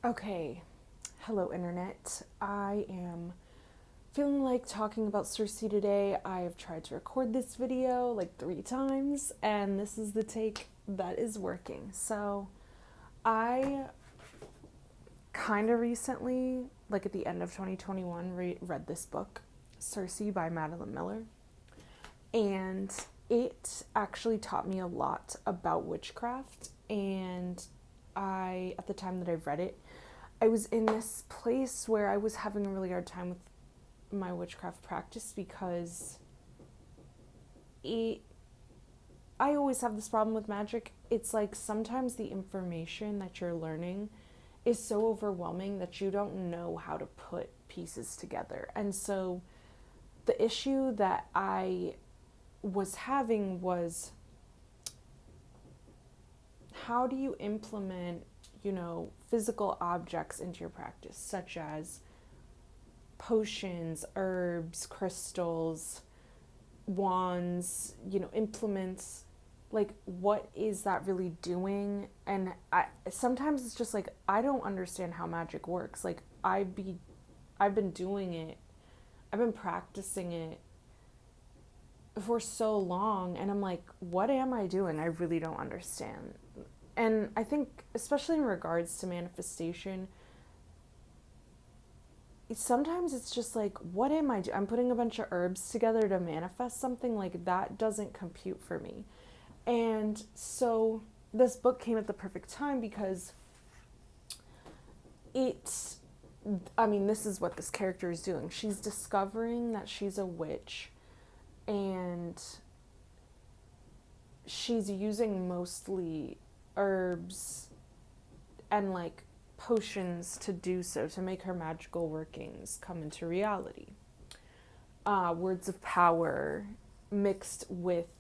Okay, hello internet. I am feeling like talking about Circe today. I have tried to record this video like 3 times, and this is the take that is working. So, I kind of recently, like at the end of 2021, read this book, Circe by Madeline Miller, and it actually taught me a lot about witchcraft. And at the time that I read it, I was in this place where I was having a really hard time with my witchcraft practice because I always have this problem with magic. It's like sometimes the information that you're learning is so overwhelming that you don't know how to put pieces together. And so the issue that I was having was, how do you implement, physical objects into your practice, such as potions, herbs, crystals, wands, implements? Like, what is that really doing? And sometimes it's just like, I don't understand how magic works. Like, I've been doing it, I've been practicing it for so long, and I'm like, what am I doing? I really don't understand. And I think, especially in regards to manifestation, sometimes it's just like, what am I doing? I'm putting a bunch of herbs together to manifest something. Like, that doesn't compute for me. And so this book came at the perfect time because this is what this character is doing. She's discovering that she's a witch, and she's using mostly herbs and like potions to do so, to make her magical workings come into reality. Words of power mixed with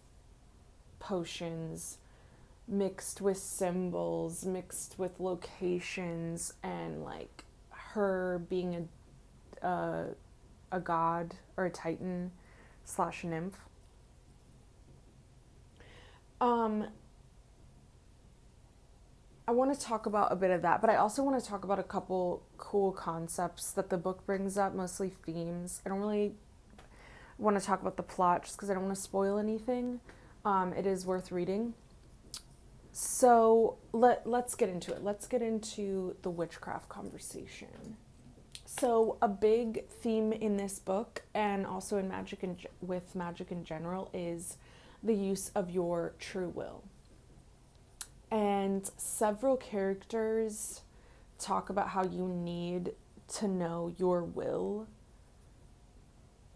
potions, mixed with symbols, mixed with locations, and like her being a god or a titan / nymph. I want to talk about a bit of that, but I also want to talk about a couple cool concepts that the book brings up, mostly themes. I don't really want to talk about the plot just because I don't want to spoil anything. It is worth reading. So let's get into it. Let's get into the witchcraft conversation. So a big theme in this book, and also in magic and with magic in general, is the use of your true will. And several characters talk about how you need to know your will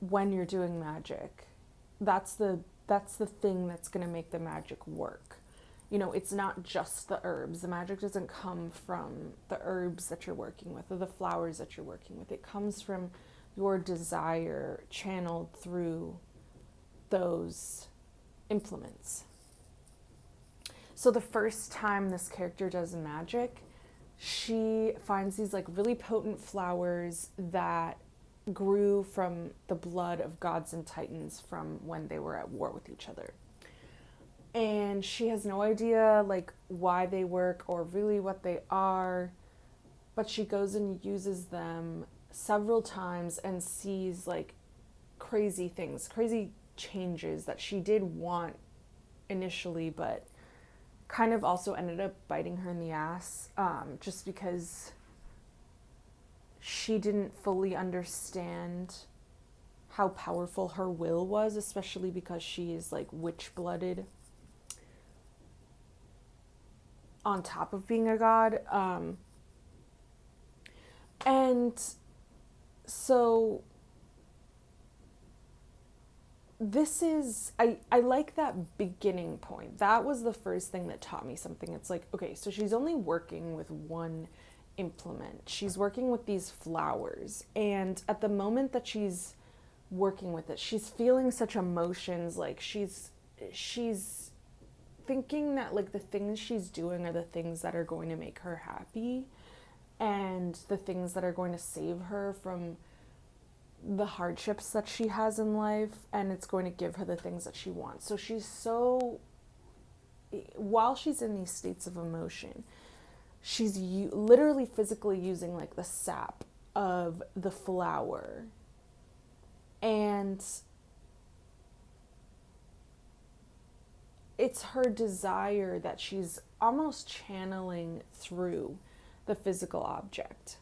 when you're doing magic. That's the thing that's going to make the magic work. It's not just the herbs. The magic doesn't come from the herbs that you're working with or the flowers that you're working with. It comes from your desire channeled through those implements. So the first time this character does magic, she finds these like really potent flowers that grew from the blood of gods and titans from when they were at war with each other. And she has no idea like why they work or really what they are, but she goes and uses them several times and sees like crazy things, crazy changes that she did want initially, but kind of also ended up biting her in the ass, just because she didn't fully understand how powerful her will was, especially because she is like witch-blooded on top of being a god. And so this is, I like that beginning point. That was the first thing that taught me something. It's like, okay, so she's only working with one implement. She's working with these flowers. And at the moment that she's working with it, she's feeling such emotions. Like she's thinking that like the things she's doing are the things that are going to make her happy, and the things that are going to save her from the hardships that she has in life, and it's going to give her the things that she wants. So while she's in these states of emotion, she's literally physically using like the sap of the flower. And it's her desire that she's almost channeling through the physical object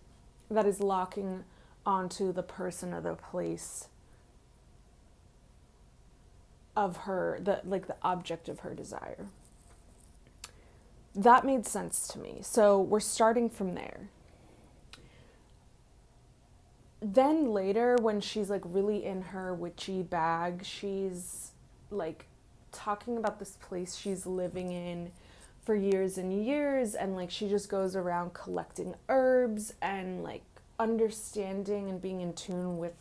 that is locking onto the person or the place of her, the object of her desire. That made sense to me. So we're starting from there. Then later, when she's like really in her witchy bag, she's like talking about this place she's living in for years and years, and like she just goes around collecting herbs and like understanding and being in tune with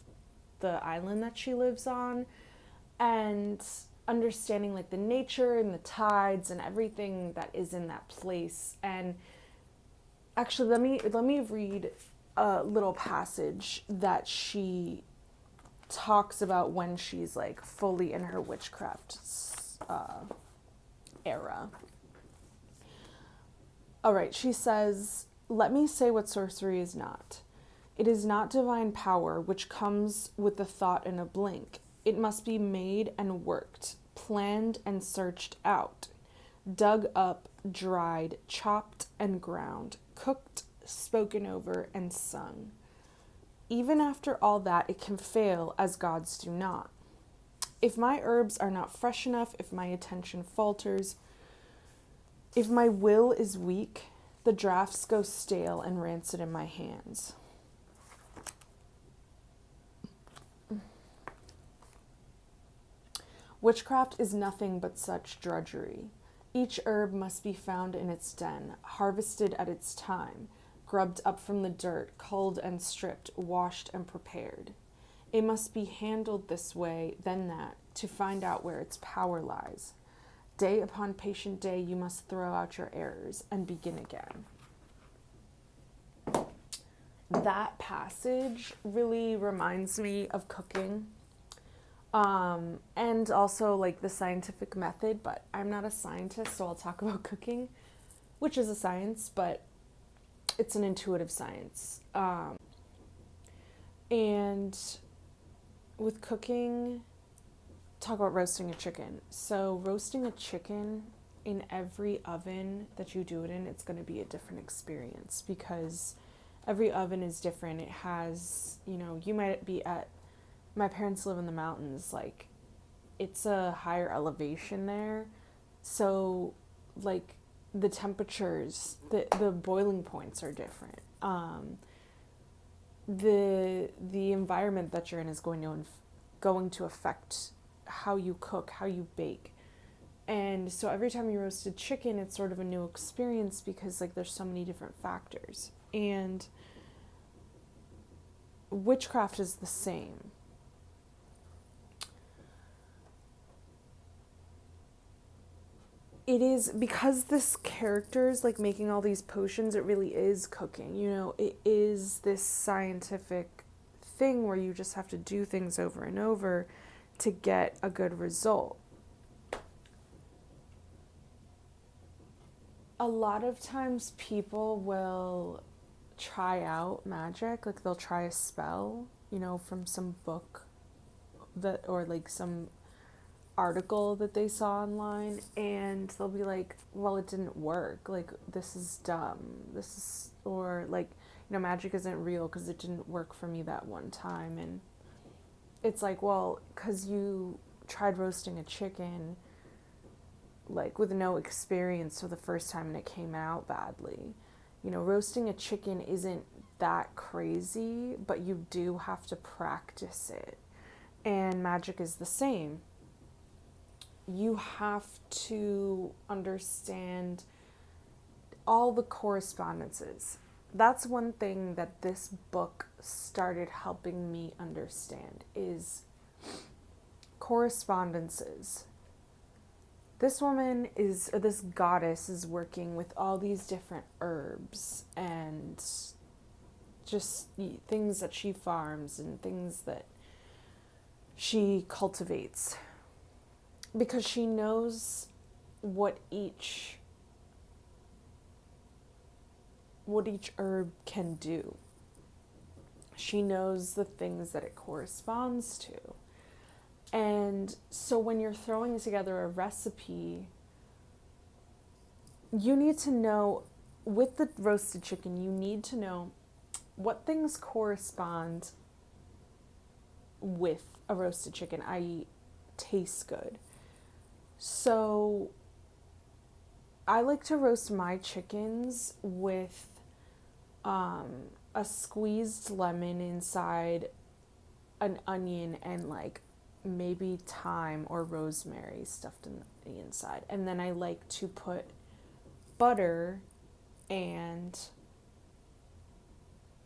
the island that she lives on, and understanding like the nature and the tides and everything that is in that place. And actually, let me read a little passage that she talks about when she's like fully in her witchcraft era. All right, she says, "Let me say what sorcery is not. It is not divine power which comes with the thought in a blink. It must be made and worked, planned and searched out, dug up, dried, chopped and ground, cooked, spoken over, and sung. Even after all that, it can fail, as gods do not. If my herbs are not fresh enough, if my attention falters, if my will is weak, the draughts go stale and rancid in my hands." Witchcraft is nothing but such drudgery. Each herb must be found in its den, harvested at its time, grubbed up from the dirt, culled and stripped, washed and prepared. It must be handled this way, then that, to find out where its power lies. Day upon patient day, you must throw out your errors and begin again. That passage really reminds me of cooking. And also like the scientific method, but I'm not a scientist, so I'll talk about cooking, which is a science, but it's an intuitive science. And with cooking, talk about roasting a chicken. So roasting a chicken, in every oven that you do it in, it's going to be a different experience, because every oven is different. It has, you might be at, my parents live in the mountains, like it's a higher elevation there. So like the temperatures, the boiling points are different. The environment that you're in is going to affect how you cook, how you bake. And so every time you roast a chicken, it's sort of a new experience, because like there's so many different factors. And witchcraft is the same. It is, because this character's like making all these potions, it really is cooking. It is this scientific thing where you just have to do things over and over to get a good result. A lot of times people will try out magic, like they'll try a spell, from some book or like some article that they saw online, and they'll be like, well, it didn't work, like this is dumb, or like, magic isn't real because it didn't work for me that one time. And it's like, well, because you tried roasting a chicken like with no experience for the first time and it came out badly. Roasting a chicken isn't that crazy, but you do have to practice it. And magic is the same. You have to understand all the correspondences. That's one thing that this book started helping me understand, is correspondences. This goddess is working with all these different herbs and just things that she farms and things that she cultivates, because she knows what each what each herb can do. She knows the things that it corresponds to. And so when you're throwing together a recipe, you need to know, with the roasted chicken, you need to know what things correspond with a roasted chicken, i.e., tastes good. So I like to roast my chickens with a squeezed lemon inside an onion and like maybe thyme or rosemary stuffed in the inside. And then I like to put butter and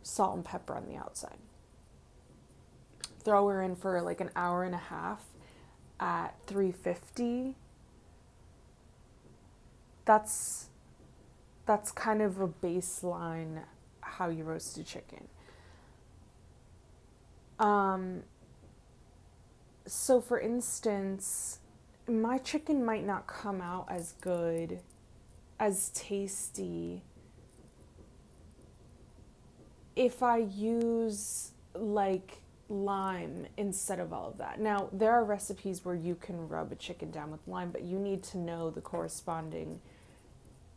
salt and pepper on the outside. Throw her in for like an hour and a half at 350. That's kind of a baseline how you roast a chicken. So for instance, my chicken might not come out as good, as tasty, if I use like lime instead of all of that. Now, there are recipes where you can rub a chicken down with lime, but you need to know the corresponding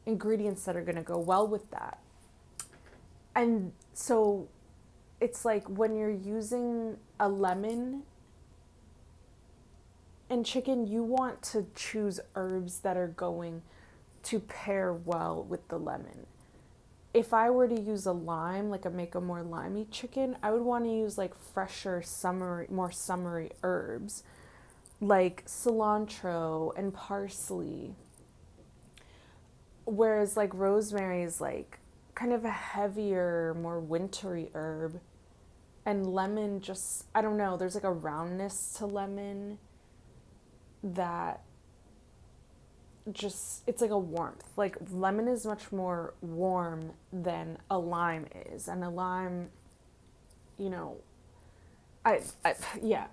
ingredients that are going to go well with that. And so it's like when you're using a lemon in chicken, you want to choose herbs that are going to pair well with the lemon. If I were to use a lime, like make a more limey chicken, I would want to use like fresher, more summery herbs like cilantro and parsley. Whereas like rosemary is like kind of a heavier, more wintry herb. And lemon just, I don't know, there's like a roundness to lemon that just, it's like a warmth. Like lemon is much more warm than a lime is. And a lime, you know, yeah,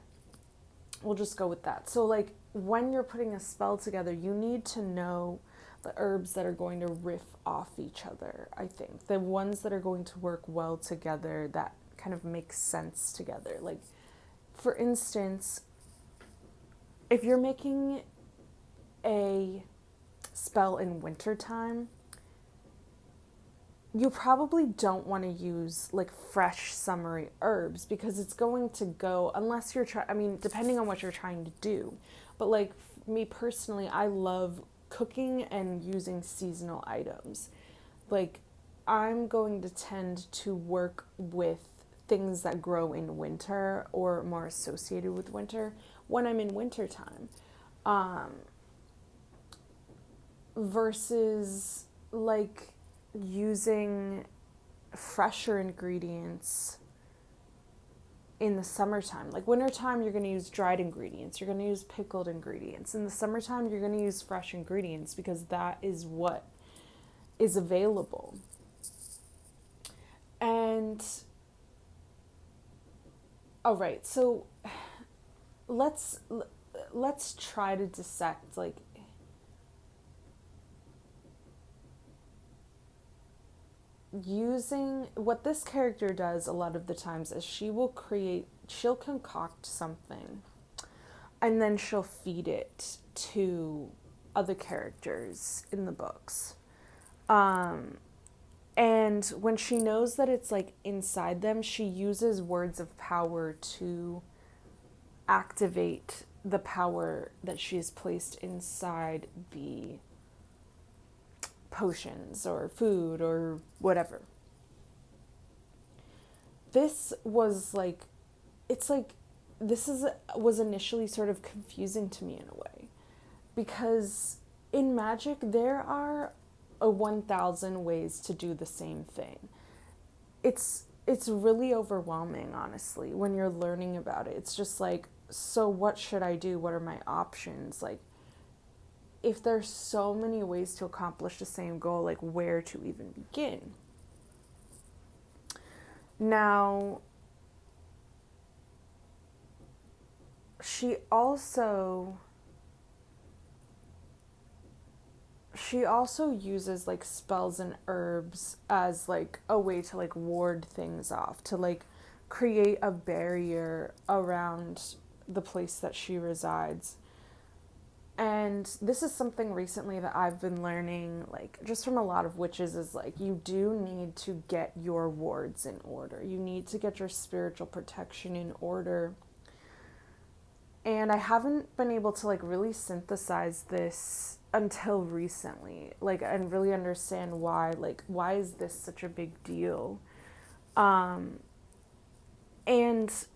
we'll just go with that. So like when you're putting a spell together, you need to know the herbs that are going to riff off each other, I think. The ones that are going to work well together, that kind of make sense together. Like, for instance, if you're making a spell in wintertime, you probably don't want to use like fresh summery herbs because it's going to go, unless you're depending on what you're trying to do. But like me personally, I love cooking and using seasonal items. Like I'm going to tend to work with things that grow in winter or more associated with winter when I'm in wintertime. Versus like using fresher ingredients in the summertime. Like wintertime, you're going to use dried ingredients. You're going to use pickled ingredients. In the summertime, you're going to use fresh ingredients because that is what is available. And all right, so let's try to dissect like using what this character does a lot of the times is she'll concoct something and then she'll feed it to other characters in the books. And when she knows that it's like inside them, she uses words of power to activate the power that she has placed inside the potions or food or whatever. This was like, was initially sort of confusing to me in a way, because in magic there are 1,000 ways to do the same thing. It's really overwhelming, honestly, when you're learning about it. It's just like, so what should I do? What are my options? Like, if there's so many ways to accomplish the same goal, like where to even begin? Now, she she also uses like spells and herbs as like a way to like ward things off, to like create a barrier around the place that she resides. And this is something recently that I've been learning, like just from a lot of witches, is like you do need to get your wards in order. You need to get your spiritual protection in order. And I haven't been able to like really synthesize this until recently, like, and really understand why is this such a big deal? And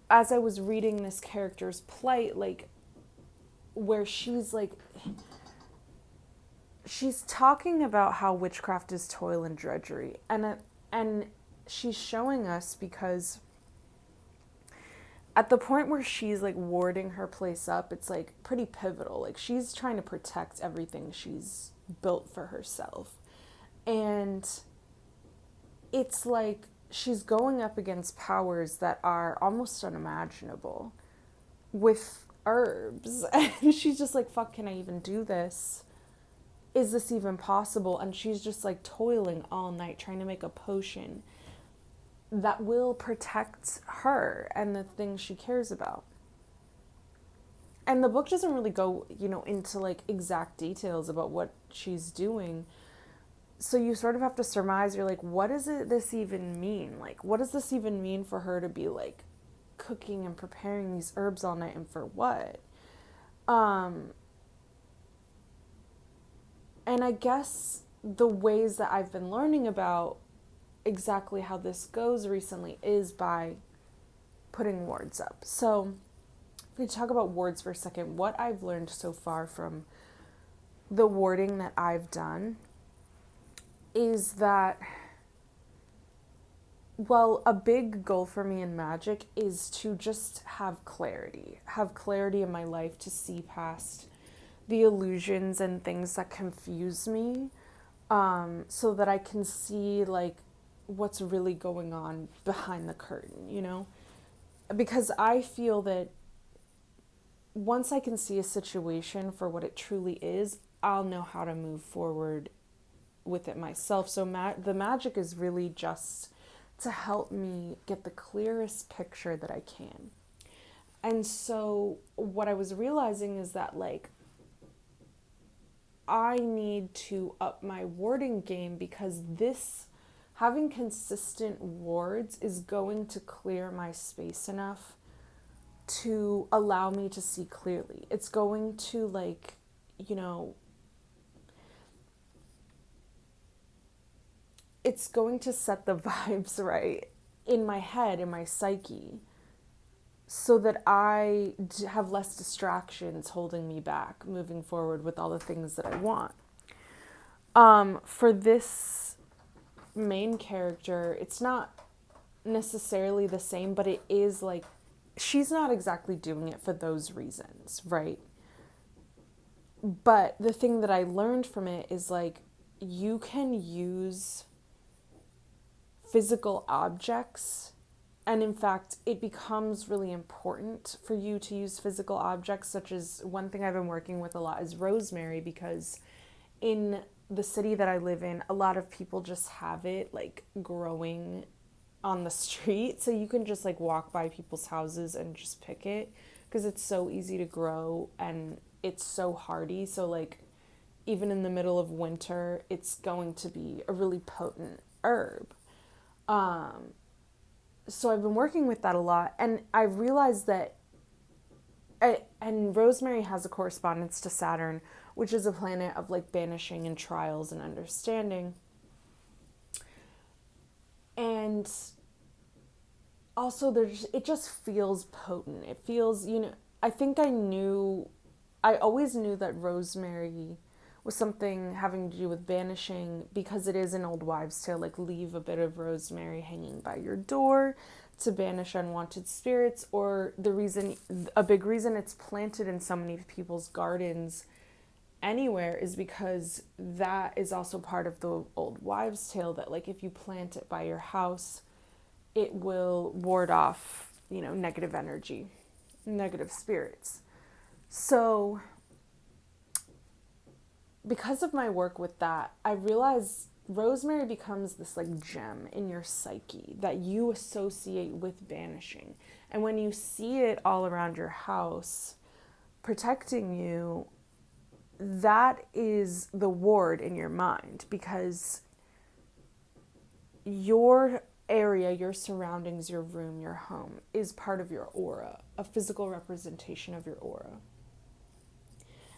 as I was reading this character's plight, like, where she's talking about how witchcraft is toil and drudgery, and she's showing us, because at the point where she's like warding her place up, it's like pretty pivotal. Like, she's trying to protect everything she's built for herself. And it's like she's going up against powers that are almost unimaginable with herbs. And she's just like, fuck, can I even do this? Is this even possible? And she's just like toiling all night trying to make a potion that will protect her and the things she cares about. And the book doesn't really go, into like exact details about what she's doing. So you sort of have to surmise, you're like, what does this even mean? Like, what does this even mean for her to be like cooking and preparing these herbs all night, and for what? And I guess the ways that I've been learning about exactly how this goes recently is by putting wards up. So if we talk about wards for a second, what I've learned so far from the warding that I've done is that, well, a big goal for me in magic is to just have clarity in my life, to see past the illusions and things that confuse me, so that I can see like what's really going on behind the curtain, because I feel that once I can see a situation for what it truly is, I'll know how to move forward with it myself. So the magic is really just to help me get the clearest picture that I can. And so what I was realizing is that like I need to up my warding game, because having consistent wards is going to clear my space enough to allow me to see clearly. It's going to like, it's going to set the vibes right in my head, in my psyche, so that I have less distractions holding me back moving forward with all the things that I want. For this main character, it's not necessarily the same, but it is like, she's not exactly doing it for those reasons, right? But the thing that I learned from it is like, you can use physical objects, and in fact, it becomes really important for you to use physical objects, such as one thing I've been working with a lot is rosemary, because in the city that I live in, a lot of people just have it like growing on the street. So you can just like walk by people's houses and just pick it, because it's so easy to grow and it's so hardy. So like even in the middle of winter, it's going to be a really potent herb. So I've been working with that a lot, and I realized that, and rosemary has a correspondence to Saturn, which is a planet of like banishing and trials and understanding. And also it just feels potent. It feels, I always knew that rosemary was something having to do with banishing, because it is an old wives' tale, like leave a bit of rosemary hanging by your door to banish unwanted spirits. Or a big reason it's planted in so many people's gardens anywhere is because that is also part of the old wives' tale, that like if you plant it by your house, it will ward off, negative energy, negative spirits. So because of my work with that, I realize rosemary becomes this like gem in your psyche that you associate with banishing. And when you see it all around your house protecting you, that is the ward in your mind, because your area, your surroundings, your room, your home is part of your aura, a physical representation of your aura.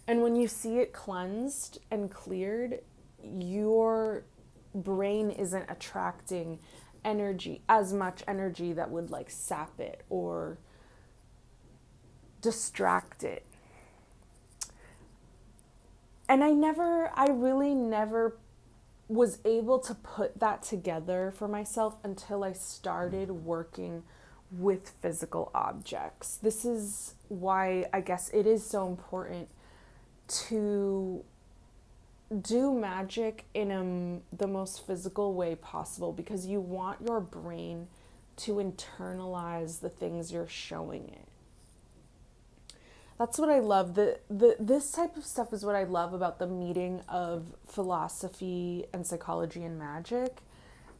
And when you see it cleansed and cleared, your brain isn't attracting energy, as much energy that would like sap it or distract it. And I really never was able to put that together for myself until I started working with physical objects. This is why I guess it is so important to do magic in the most physical way possible, because you want your brain to internalize the things you're showing it. That's what I love. This type of stuff is what I love about the meeting of philosophy and psychology and magic.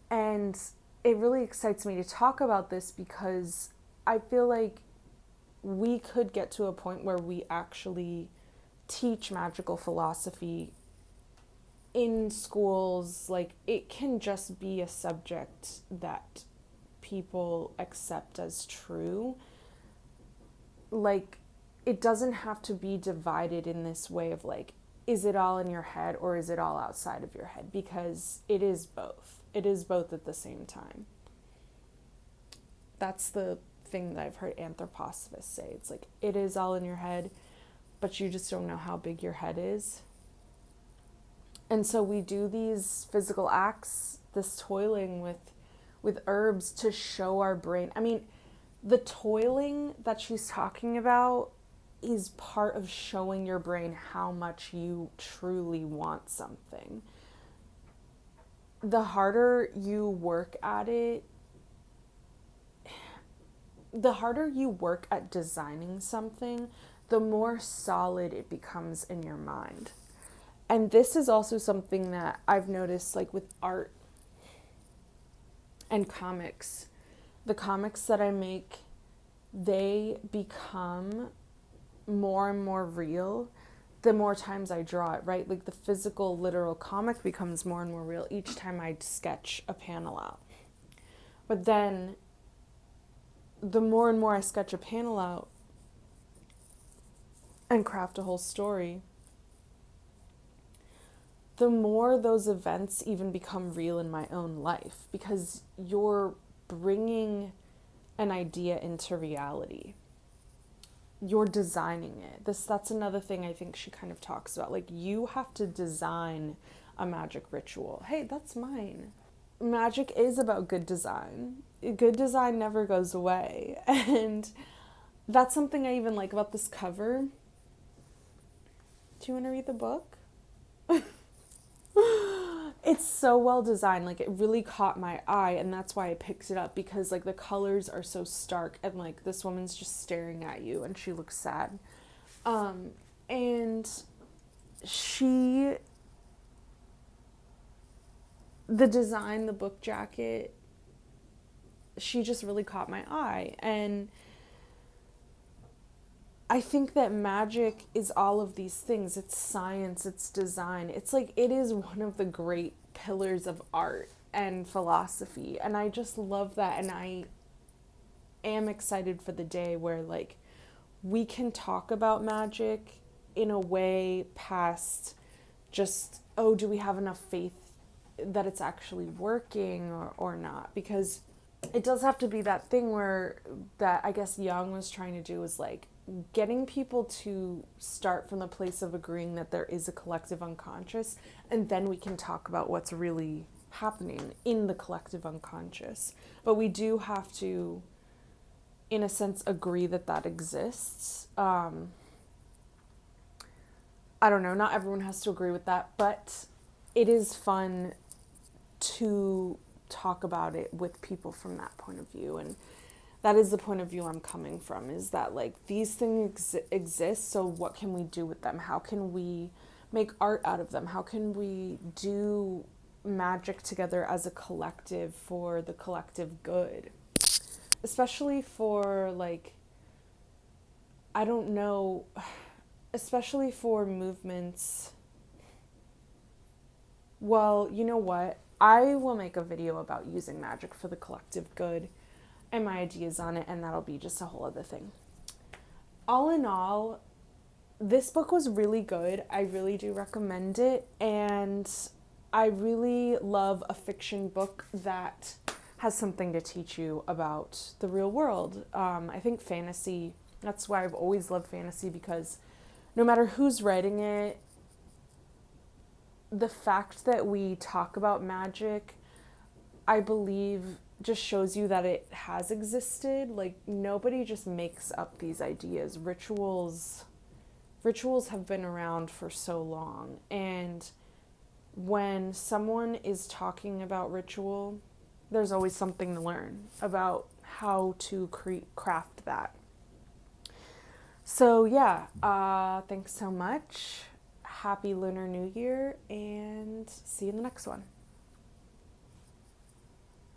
And it really excites me to talk about this, because I feel like we could get to a point where we actually teach magical philosophy in schools. Like, it can just be a subject that people accept as true. Like, it doesn't have to be divided in this way of like, is it all in your head or is it all outside of your head? Because it is both. It is both at the same time. That's the thing that I've heard anthroposophists say. It's like, it is all in your head, but you just don't know how big your head is. And so we do these physical acts, this toiling with herbs to show our brain. I mean, the toiling that she's talking about is part of showing your brain how much you truly want something. The harder you work at it, the harder you work at designing something, the more solid it becomes in your mind. And this is also something that I've noticed, like with art and comics. The comics that I make, they become more and more real the more times I draw it, right? Like the physical, literal comic becomes more and more real each time I sketch a panel out. But then the more and more I sketch a panel out and craft a whole story, the more those events even become real in my own life, because you're bringing an idea into reality. You're designing it. That's another thing I think she kind of talks about. Like, you have to design a magic ritual. Hey, that's mine. Magic is about good design. Good design never goes away. And that's something I even like about this cover. Do you want to read the book? It's so well designed. Like, it really caught my eye, and that's why I picked it up, because like the colors are so stark, and like this woman's just staring at you and she looks sad. And the design, the book jacket, she just really caught my eye. And I think that magic is all of these things. It's science, it's design. It's like, it is one of the great pillars of art and philosophy. And I just love that. And I am excited for the day where like we can talk about magic in a way past just, oh, do we have enough faith that it's actually working or not? Because it does have to be that thing where, that I guess Jung was trying to do, is like getting people to start from the place of agreeing that there is a collective unconscious, and then we can talk about what's really happening in the collective unconscious. But we do have to, in a sense, agree that that exists. I don't know, not everyone has to agree with that, but it is fun to talk about it with people from that point of view. And that is the point of view I'm coming from, is that like these things exist, so what can we do with them? How can we make art out of them? How can we do magic together as a collective for the collective good? Especially for, like, I don't know, especially for movements. Well, you know what? I will make a video about using magic for the collective good and my ideas on it, and that'll be just a whole other thing. All in all, this book was really good. I really do recommend it, and I really love a fiction book that has something to teach you about the real world. I think fantasy, that's why I've always loved fantasy, because no matter who's writing it, the fact that we talk about magic, I believe, just shows you that it has existed. Like, nobody just makes up these ideas. Rituals have been around for so long, and when someone is talking about ritual, there's always something to learn about how to craft that. So yeah, thanks so much. Happy Lunar New Year, and see you in the next one.